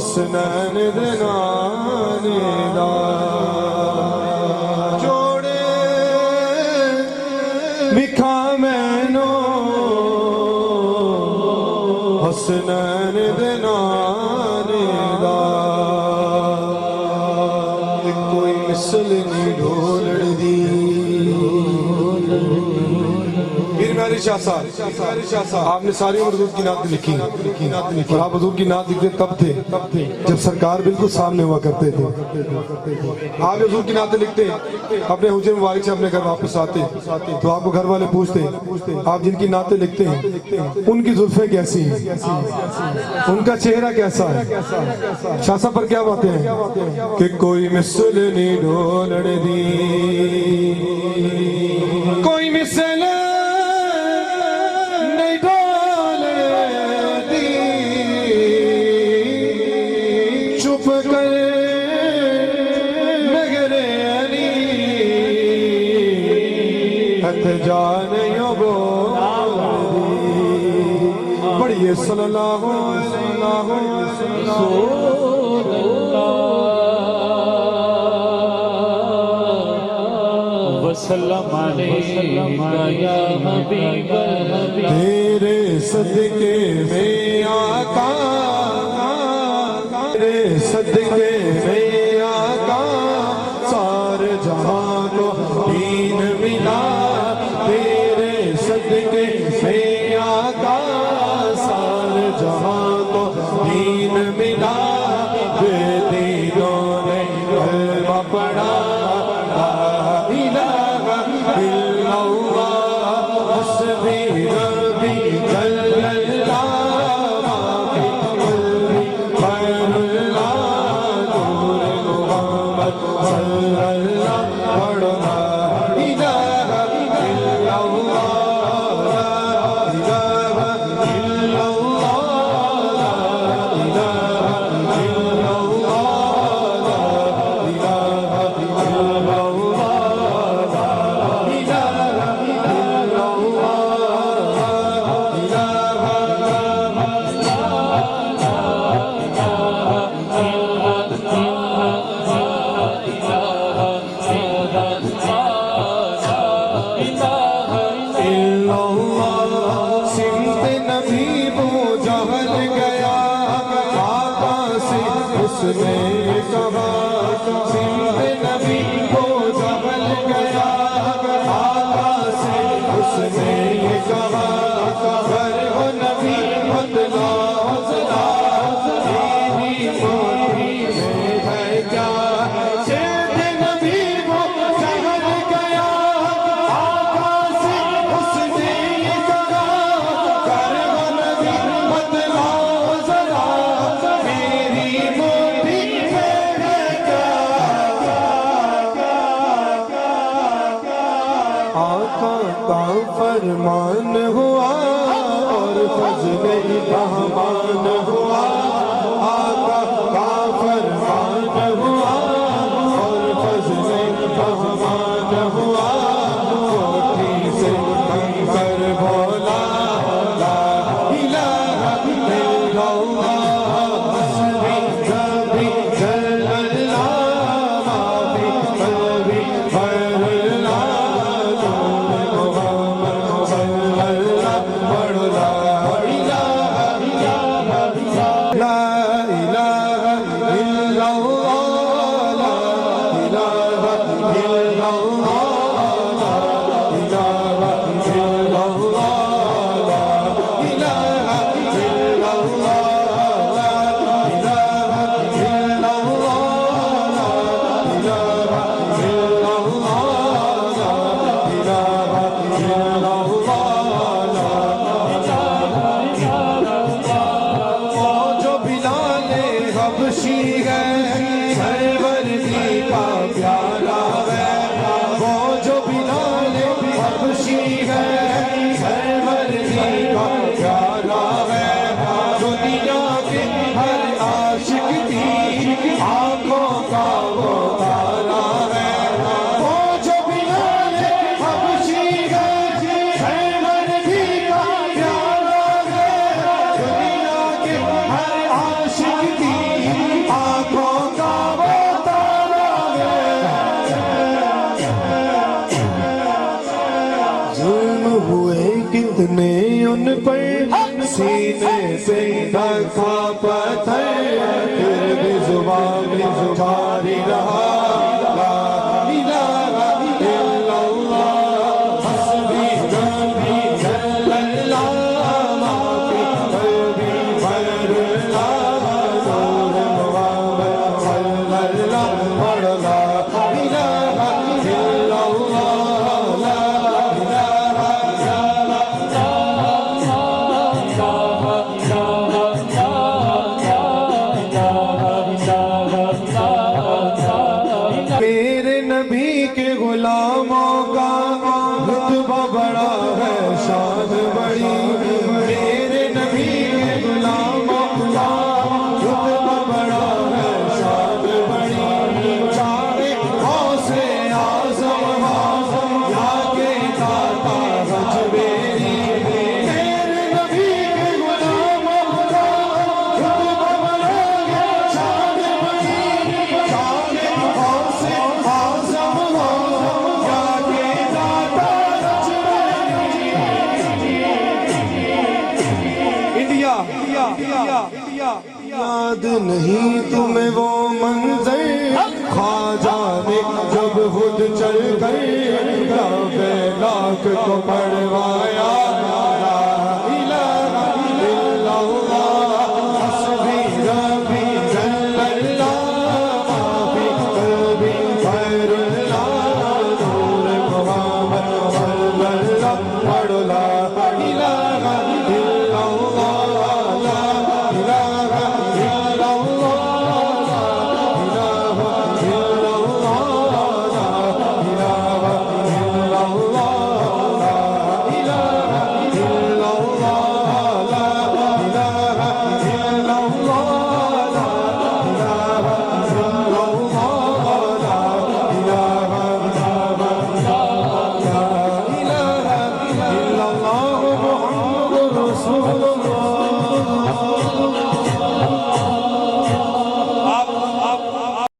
हसनैन दे नाने दा जोड़े विखा मैनो हसनैन दे नाने दा कोई मिसल नहीं ढोलड़ दी शाह साहब आपने सारी उम्र हजूर की नात लिखी और आप हजूर की नात लिखते तब थे जब सरकार बिल्कुल सामने हुआ करते थे। आप हजूर की नात लिखते अपने हुजरे मुबारक से अपने घर वापस आते तो आपको घर वाले पूछते आप जिनकी नातें लिखते हैं उनकी जुल्फें कैसी हैं, उनका चेहरा कैसा है। शाह साहब पर क्या बातें हैं कि कोई मिसल नहीं ढोलड़ दी, कोई मिसल जाने पढ़िए सल्लल्लाहु तेरे सदके में आका, तेरे सदके में आका सारे जहां को दीन मिला, तेरे सदके में आका सारे जहां को दीन मिला। बेदीनों ने कलमा पढ़ा ला इलाहा इल्लल्लाह हस्बी रब्बी जल्लल्लाह माफी कुल्ली खैरुल्लाह नूर मुहम्मद सल्लल्लाह पढ़ा इलाहा इल्लल्लाह उसने कहा सिंध नबी को जबल गया आका से, उसने ये कहा कर हो नबी बदलाओ जरा तेरी मोटी में है क्या। सिंध नबी को जबल गया आका से, उसने ये कहा कर हो नबी बदलाओ जरा तेरी का फरमान हुआ और फजले रहमान हुआ, आका का फरमान हुआ और फजले रहमान हुआ। कोठी से कंकर बोला ला इलाहा इल्लल्लाह हस्बी रब्बी जल्लल्लाह माफी कुल्ली खैरुल्लाह पर सीने से रखा पत्थर, फिर भी जुबान में जारी रहा ला इलाहा इल्लल्लाह हस्बी रब्बी जल्लल्लाह माफी कल्बी फरल्लाह नूर मुहम्मद सल्लल्लाह पढ़ला इलाहा इल्लल्लाह ला मेरे नबी के गुलामों का रुतबा बड़ा है, शान बड़ी। मेरे नबी के गुलामों का रुतबा बड़ा है, शान बड़ी। चाहे हौसे आज़म या के दाता हजबेरी, मेरे नबी के गुलामों का रुतबा बड़ा है, शान बड़ी। चाहे हौसे आज़म या के दाता हजबेरी। इंडिया याद नहीं तुम्हें वो मंजर, ख्वाजा ने जब खुद चल कर लाख को पढ़वाया।